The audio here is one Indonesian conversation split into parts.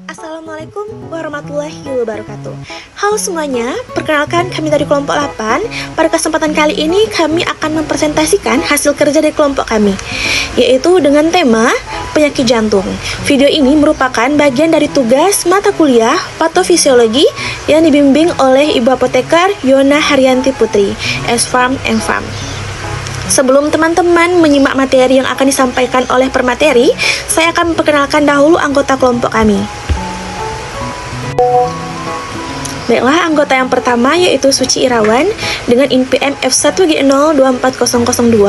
Assalamualaikum warahmatullahi wabarakatuh. Halo semuanya, perkenalkan kami dari kelompok 8. Pada kesempatan kali ini kami akan mempresentasikan hasil kerja dari kelompok kami, yaitu dengan tema penyakit jantung. Video ini merupakan bagian dari tugas mata kuliah patofisiologi yang dibimbing oleh Ibu Apoteker Yona Haryanti Putri, S.Pharm M.Pharm. Sebelum teman-teman menyimak materi yang akan disampaikan oleh permateri, saya akan memperkenalkan dahulu anggota kelompok kami. Baiklah, anggota yang pertama yaitu Suci Irawan dengan INPM F1G024002.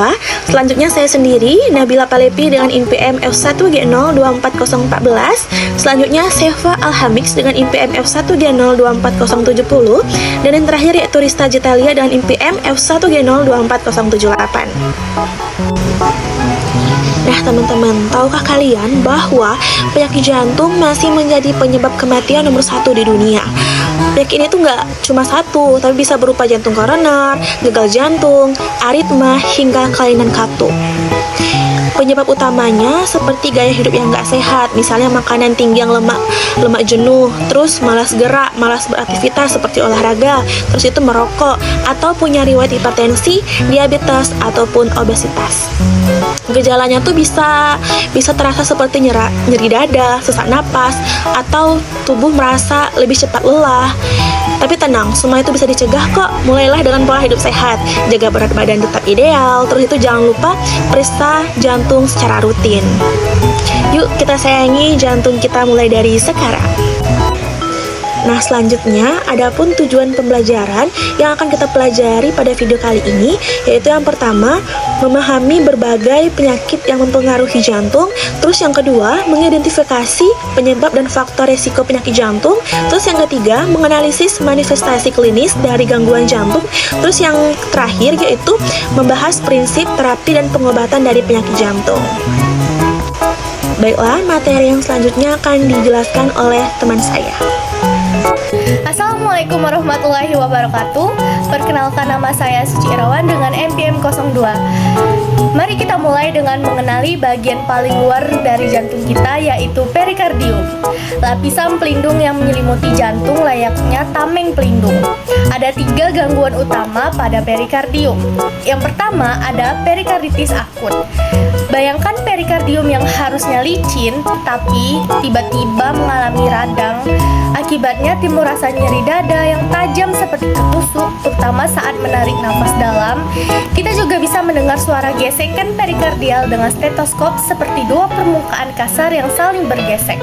Selanjutnya saya sendiri, Nabila Palepi dengan INPM F1G024014. Selanjutnya Seva Alhamix dengan INPM F1G024070. Dan yang terakhir yaitu Rista Jetalia dengan INPM F1G024078. Nah teman-teman, tahukah kalian bahwa penyakit jantung masih menjadi penyebab kematian nomor 1 di dunia? Penyakit ini tuh nggak cuma satu, tapi bisa berupa jantung koroner, gagal jantung, aritma, hingga kelainan katup. Penyebab utamanya seperti gaya hidup yang nggak sehat, misalnya makanan tinggi yang lemak jenuh, terus malas gerak, malas beraktivitas seperti olahraga, terus itu merokok, atau punya riwayat hipertensi, diabetes, ataupun obesitas. Gejalanya tuh bisa terasa seperti nyeri dada, sesak napas, atau tubuh merasa lebih cepat lelah. Tapi tenang, semua itu bisa dicegah kok. Mulailah dengan pola hidup sehat, jaga berat badan tetap ideal, terus itu jangan lupa periksa jantung secara rutin. Yuk kita sayangi jantung kita mulai dari sekarang. Nah selanjutnya, adapun tujuan pembelajaran yang akan kita pelajari pada video kali ini, yaitu yang pertama, memahami berbagai penyakit yang mempengaruhi jantung. Terus yang kedua, mengidentifikasi penyebab dan faktor resiko penyakit jantung. Terus yang ketiga, menganalisis manifestasi klinis dari gangguan jantung. Terus yang terakhir yaitu membahas prinsip terapi dan pengobatan dari penyakit jantung. Baiklah, materi yang selanjutnya akan dijelaskan oleh teman saya. Assalamualaikum warahmatullahi wabarakatuh. Perkenalkan, nama saya Suci Irawan dengan NPM 02. Mari kita mulai dengan mengenali bagian paling luar dari jantung kita, yaitu perikardium. Lapisan pelindung yang menyelimuti jantung layaknya tameng pelindung. Ada 3 gangguan utama pada perikardium. Yang pertama ada perikarditis akut. Bayangkan perikardium yang harusnya licin, tapi tiba-tiba mengalami radang. Akibatnya timbul rasa nyeri dada yang tajam seperti ketusuk, terutama saat menarik nafas dalam. Kita juga bisa mendengar suara gesekan perikardial dengan stetoskop seperti 2 permukaan kasar yang saling bergesek.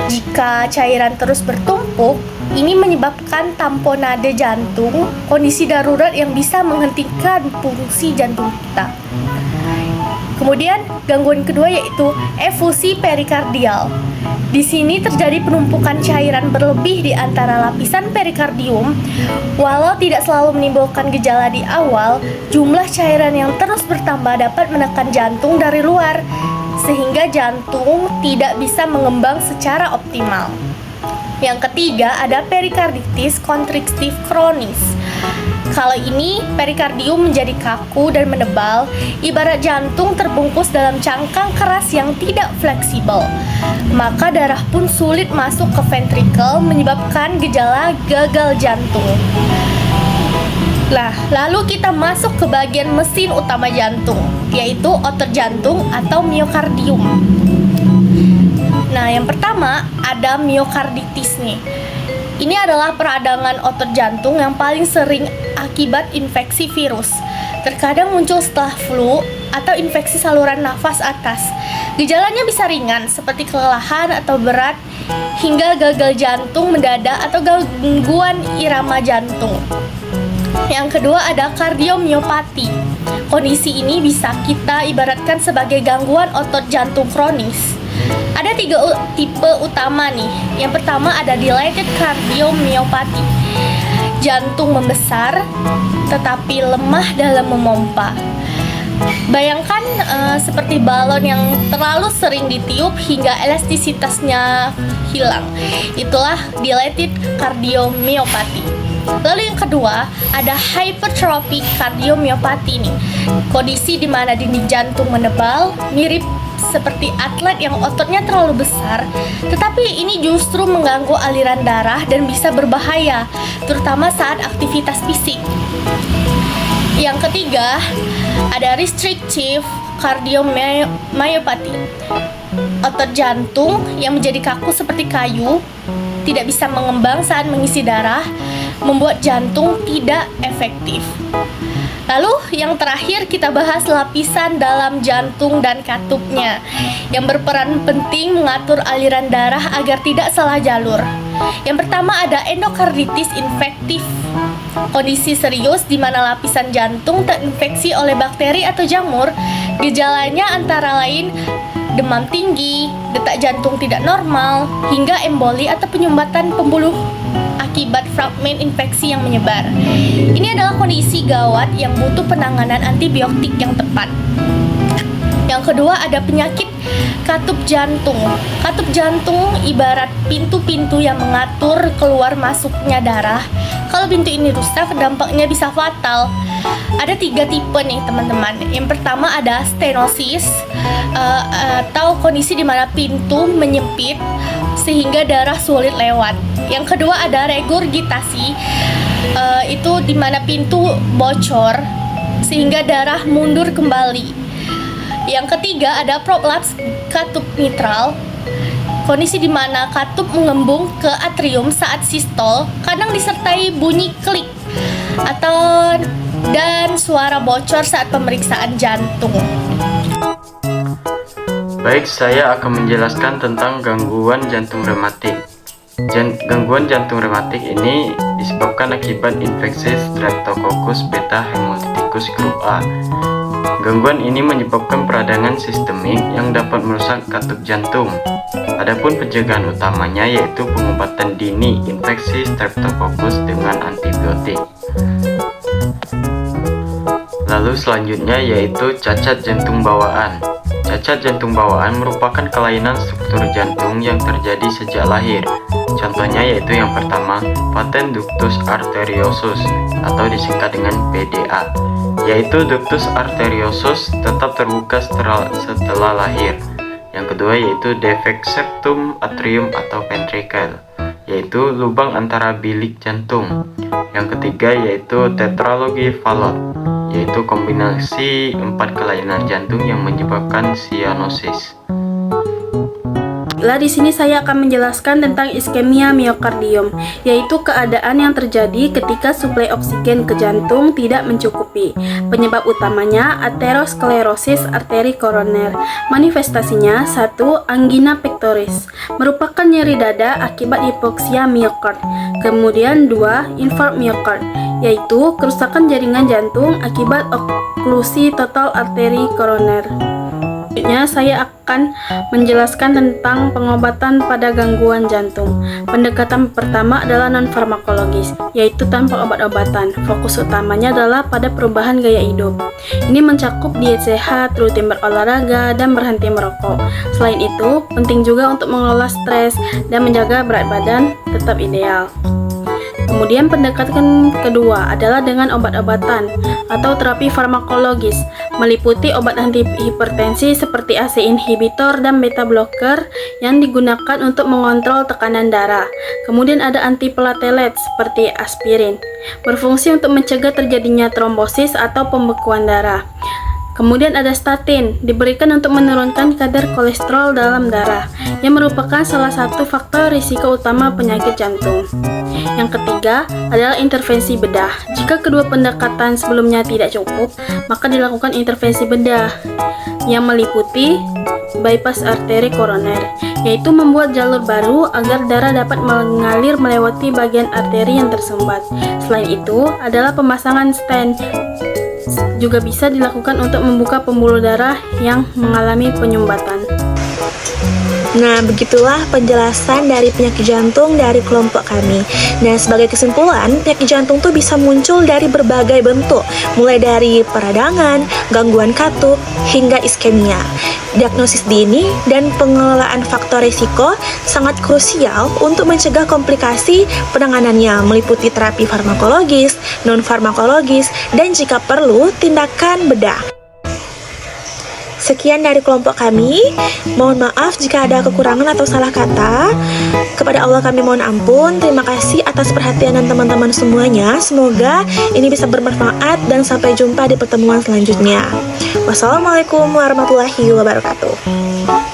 Jika cairan terus bertumpuk, ini menyebabkan tamponade jantung, kondisi darurat yang bisa menghentikan fungsi jantung kita. Kemudian gangguan kedua yaitu efusi perikardial. Di sini terjadi penumpukan cairan berlebih di antara lapisan perikardium. Walau tidak selalu menimbulkan gejala di awal, jumlah cairan yang terus bertambah dapat menekan jantung dari luar, sehingga jantung tidak bisa mengembang secara optimal. Yang ketiga ada perikarditis konstriktif kronis. Kalau ini perikardium menjadi kaku dan menebal, ibarat jantung terbungkus dalam cangkang keras yang tidak fleksibel. Maka darah pun sulit masuk ke ventrikel, menyebabkan gejala gagal jantung. Lalu kita masuk ke bagian mesin utama jantung, yaitu otot jantung atau miokardium. Nah, yang pertama ada miokarditis nih. Ini adalah peradangan otot jantung yang paling sering akibat infeksi virus. Terkadang muncul setelah flu atau infeksi saluran nafas atas. Gejalanya bisa ringan seperti kelelahan atau berat, hingga gagal jantung mendadak atau gangguan irama jantung. Yang kedua ada kardiomiopati. Kondisi ini bisa kita ibaratkan sebagai gangguan otot jantung kronis. Ada 3 tipe utama nih. Yang pertama ada dilated cardiomyopathy. Jantung membesar tetapi lemah dalam memompa. Bayangkan seperti balon yang terlalu sering ditiup hingga elastisitasnya hilang. Itulah dilated cardiomyopathy. Lalu yang kedua ada hypertrophic cardiomyopathy nih. Kondisi di mana dinding jantung menebal, mirip seperti atlet yang ototnya terlalu besar, tetapi ini justru mengganggu aliran darah dan bisa berbahaya, terutama saat aktivitas fisik. Yang ketiga, ada restrictive cardiomyopathy. Otot jantung yang menjadi kaku seperti kayu, tidak bisa mengembang saat mengisi darah, membuat jantung tidak efektif. Lalu yang terakhir kita bahas lapisan dalam jantung dan katupnya yang berperan penting mengatur aliran darah agar tidak salah jalur. Yang pertama ada endokarditis infektif. Kondisi serius di mana lapisan jantung terinfeksi oleh bakteri atau jamur. Gejalanya antara lain demam tinggi, detak jantung tidak normal, hingga emboli atau penyumbatan pembuluh akibat fragmen infeksi yang menyebar. Ini adalah kondisi gawat yang butuh penanganan antibiotik yang tepat. Yang kedua ada penyakit katup jantung. Katup jantung ibarat pintu-pintu yang mengatur keluar masuknya darah. Kalau pintu ini rusak, dampaknya bisa fatal. Ada 3 tipe nih teman-teman. Yang pertama ada stenosis atau kondisi di mana pintu menyempit sehingga darah sulit lewat. Yang kedua ada regurgitasi, itu di mana pintu bocor sehingga darah mundur kembali. Yang ketiga ada prolaps katup mitral, kondisi di mana katup mengembung ke atrium saat sistol, kadang disertai bunyi klik dan suara bocor saat pemeriksaan jantung. Baik, saya akan menjelaskan tentang gangguan jantung rematik. Gangguan jantung rematik ini disebabkan akibat infeksi Streptococcus beta hemolyticus grup A. Gangguan ini menyebabkan peradangan sistemik yang dapat merusak katup jantung. Adapun pencegahan utamanya yaitu pengobatan dini infeksi Streptococcus dengan antibiotik. Lalu selanjutnya yaitu cacat jantung bawaan. Cacat jantung bawaan merupakan kelainan struktur jantung yang terjadi sejak lahir. Contohnya yaitu yang pertama, patent ductus arteriosus atau disingkat dengan PDA, yaitu ductus arteriosus tetap terbuka setelah lahir. Yang kedua yaitu defek septum atrium atau ventricle, yaitu lubang antara bilik jantung. Yang ketiga yaitu tetralogy Fallot, yaitu kombinasi 4 kelainan jantung yang menyebabkan cyanosis. Di sini saya akan menjelaskan tentang iskemia miokardium, yaitu keadaan yang terjadi ketika suplai oksigen ke jantung tidak mencukupi. Penyebab utamanya aterosklerosis arteri koroner. Manifestasinya 1. Angina pectoris, merupakan nyeri dada akibat hipoksia miokard. Kemudian 2. Infark miokard, yaitu kerusakan jaringan jantung akibat oklusi total arteri koroner. Selanjutnya saya akan menjelaskan tentang pengobatan pada gangguan jantung. Pendekatan pertama adalah non-farmakologis, yaitu tanpa obat-obatan. Fokus utamanya adalah pada perubahan gaya hidup. Ini mencakup diet sehat, rutin berolahraga, dan berhenti merokok. Selain itu, penting juga untuk mengelola stres dan menjaga berat badan tetap ideal. Kemudian pendekatan kedua adalah dengan obat-obatan atau terapi farmakologis, meliputi obat antihipertensi seperti ACE inhibitor dan beta blocker yang digunakan untuk mengontrol tekanan darah. Kemudian ada antiplatelet seperti aspirin, berfungsi untuk mencegah terjadinya trombosis atau pembekuan darah. Kemudian ada statin, diberikan untuk menurunkan kadar kolesterol dalam darah, yang merupakan salah satu faktor risiko utama penyakit jantung. Yang ketiga adalah intervensi bedah. Jika kedua pendekatan sebelumnya tidak cukup, maka dilakukan intervensi bedah yang meliputi bypass arteri koroner, yaitu membuat jalur baru agar darah dapat mengalir melewati bagian arteri yang tersumbat. Selain itu adalah pemasangan stent, juga bisa dilakukan untuk membuka pembuluh darah yang mengalami penyumbatan. Nah, begitulah penjelasan dari penyakit jantung dari kelompok kami. Nah, sebagai kesimpulan, penyakit jantung tuh bisa muncul dari berbagai bentuk, mulai dari peradangan, gangguan katup, hingga iskemia. Diagnosis dini dan pengelolaan faktor risiko sangat krusial untuk mencegah komplikasi. Penanganannya meliputi terapi farmakologis, non-farmakologis, dan jika perlu, tindakan bedah. Sekian dari kelompok kami. Mohon maaf jika ada kekurangan atau salah kata. Kepada Allah kami mohon ampun. Terima kasih atas perhatian dan teman-teman semuanya. Semoga ini bisa bermanfaat dan sampai jumpa di pertemuan selanjutnya. Wassalamualaikum warahmatullahi wabarakatuh.